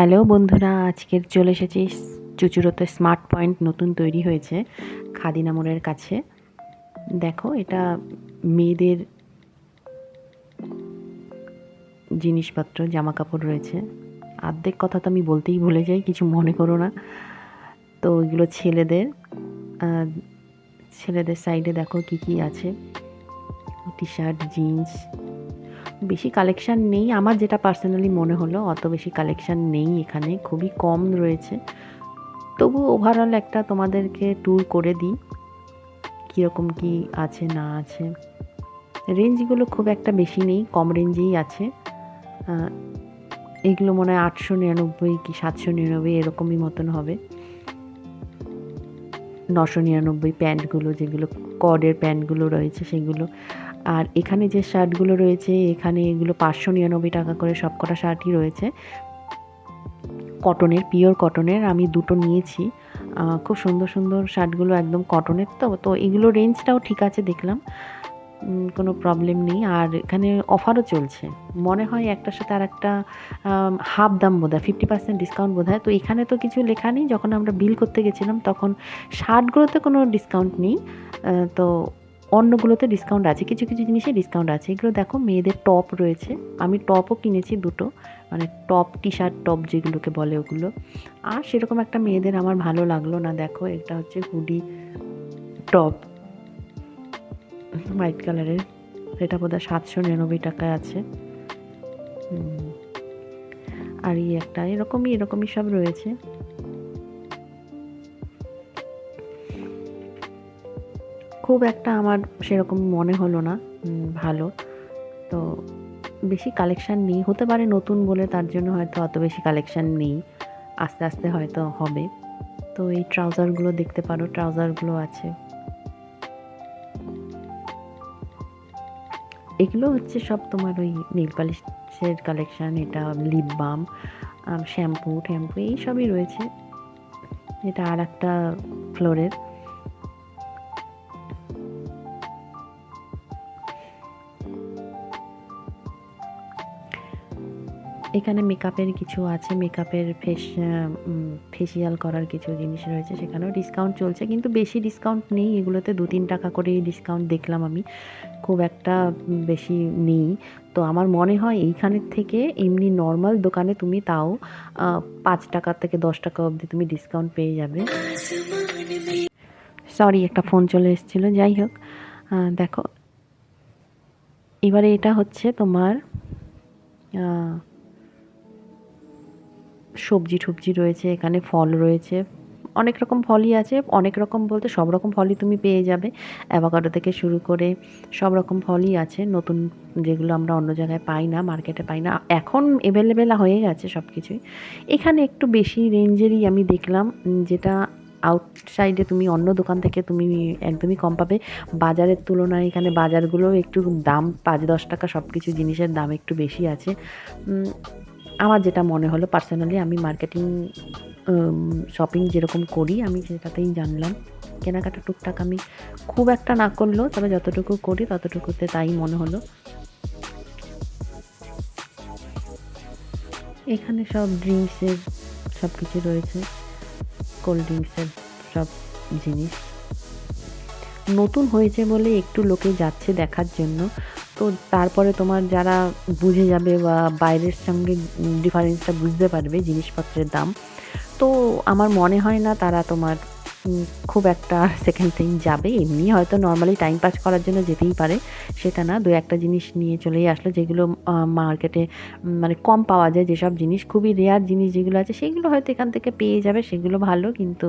Hello বন্ধুরা, আজকের চলে এসেছি চুঁচুড়োতে স্মার্ট পয়েন্ট নতুন তৈরি হয়েছে খাদিনা মোড়ের কাছে। দেখো, এটা মেয়েদের জিনিসপত্র, জামা কাপড় রয়েছে। অর্ধেক কথা তো আমি বলতেই ভুলে যাই, কিছু মনে করো না। তো ওইগুলো ছেলেদের। ছেলেদের সাইডে দেখো কি কি আছে, টি শার্ট, জিন্স। বেশি কালেকশান নেই, আমার যেটা পার্সোনালি মনে হলো অত বেশি কালেকশান নেই এখানে, খুবই কম রয়েছে। তবু ওভারঅল একটা তোমাদেরকে ট্যুর করে দিই কীরকম কী আছে না আছে। রেঞ্জগুলো খুব একটা বেশি নেই, কম রেঞ্জেই আছে। এগুলো মনে হয় 899 কি 799 এরকমই মতন হবে। 999 প্যান্টগুলো, যেগুলো কর্ডের প্যান্টগুলো রয়েছে সেগুলো। আর এখানে যে শার্টগুলো রয়েছে, এখানে এগুলো 599 টাকা করে সব কটা শার্টই রয়েছে। কটনের, পিওর কটনের। আমি দুটো নিয়েছি। খুব সুন্দর সুন্দর শার্টগুলো, একদম কটনের। তো এগুলো রেঞ্জটাও ঠিক আছে দেখলাম, কোনো প্রবলেম নেই। আর এখানে অফারও চলছে, মনে হয় একটার সাথে আর একটা হাফ দাম বোধ হয়, 50% ডিসকাউন্ট বোধ হয়। তো এখানে তো কিছু লেখা নেই, যখন আমরা বিল করতে গেছিলাম তখন শার্টগুলোতে কোনো ডিসকাউন্ট নেই। তো অন্যগুলোতে ডিসকাউন্ট আছে, কিছু কিছু জিনিসে ডিসকাউন্ট আছে। এগুলো দেখো, মেয়েদের টপ রয়েছে। আমি টপও কিনেছি দুটো, মানে টপ, টি শার্ট টপ যেগুলোকে বলে ওগুলো। আর সেরকম একটা মেয়েদের আমার ভালো লাগলো না। দেখো, এটা হচ্ছে হুডি টপ, হোয়াইট কালারের। এটা বোধহয় 799 টাকায় আছে। আর এই একটা এরকমই সব রয়েছে। খুব একটা আমার সেরকম মনে হলো না ভালো। তো বেশি কালেকশান নেই, হতে পারে নতুন বলে তার জন্য হয়তো অত বেশি কালেকশান নেই, আস্তে আস্তে হয়তো হবে। তো এই ট্রাউজারগুলো দেখতে পারো, ট্রাউজারগুলো আছে। এগুলো হচ্ছে সব তোমার ওই নেল পালিশের কালেকশান। এটা লিপ বাম, শ্যাম্পু ট্যাম্পু এইসবই রয়েছে। এটা আর একটা ফ্লোরের। এখানে মেকআপের কিছু আছে, মেকআপের ফেসিয়াল করার কিছু জিনিস রয়েছে, সেখানেও ডিসকাউন্ট চলছে, কিন্তু বেশি ডিসকাউন্ট নেই এগুলোতে। 2-3 টাকা করে ডিসকাউন্ট দেখলাম আমি, খুব একটা বেশি নেই। তো আমার মনে হয় এইখানের থেকে এমনি নর্মাল দোকানে তুমি তাও 5 টাকা থেকে 10 টাকা অবধি তুমি ডিসকাউন্ট পেয়ে যাবে। সরি, একটা ফোন চলে এসেছিলো। যাই হোক, দেখো এবারে এটা হচ্ছে তোমার সবজি টবজি রয়েছে এখানে, ফল রয়েছে, অনেক রকম ফলই আছে। অনেক রকম বলতে সব রকম ফলই তুমি পেয়ে যাবে, অ্যাভোকাডো থেকে শুরু করে সব রকম ফলই আছে, নতুন, যেগুলো আমরা অন্য জায়গায় পাই না, মার্কেটে পাই না। এখন অ্যাভেলেবেল হয়ে গেছে সব কিছুই। এখানে একটু বেশি রেঞ্জেরই আমি দেখলাম, যেটা আউটসাইডে তুমি অন্য দোকান থেকে তুমি একদমই কম পাবে। বাজারের তুলনায় এখানে বাজারগুলোও একটু দাম 5-10 টাকা সব কিছু জিনিসের দাম একটু বেশি আছে। আমার যেটা মনে হলো পার্সোনালি, আমি মার্কেটিং শপিং যেরকম করি আমি সেটাতেই জানলাম। কেনাকাটা টুকটাক আমি খুব একটা না করলেও, তবে যতটুকু করি ততটুকুতে তাই মনে হলো। এখানে সব ড্রিঙ্কসের সব কিছু রয়েছে, কোল্ড ড্রিঙ্কসের সব জিনিস। নতুন হয়েছে বলে একটু লোকে যাচ্ছে দেখার জন্য। তো তারপরে তোমার যারা বুঝে যাবে বা বাইরের সঙ্গে ডিফারেন্সটা বুঝতে পারবে জিনিসপত্রের দাম, তো আমার মনে হয় না তারা তোমার খুব একটা সেকেন্ড টাইম যাবে। এমনি হয়তো নর্মালি টাইম পাস করার জন্য যেতেই পারে, সেটা না, 2-1টা জিনিস নিয়ে চলেই আসলো, যেগুলো মার্কেটে মানে কম পাওয়া যায়, যেসব জিনিস খুবই রেয়ার জিনিস যেগুলো আছে সেগুলো হয়তো এখান থেকে পেয়ে যাবে, সেগুলো ভালো। কিন্তু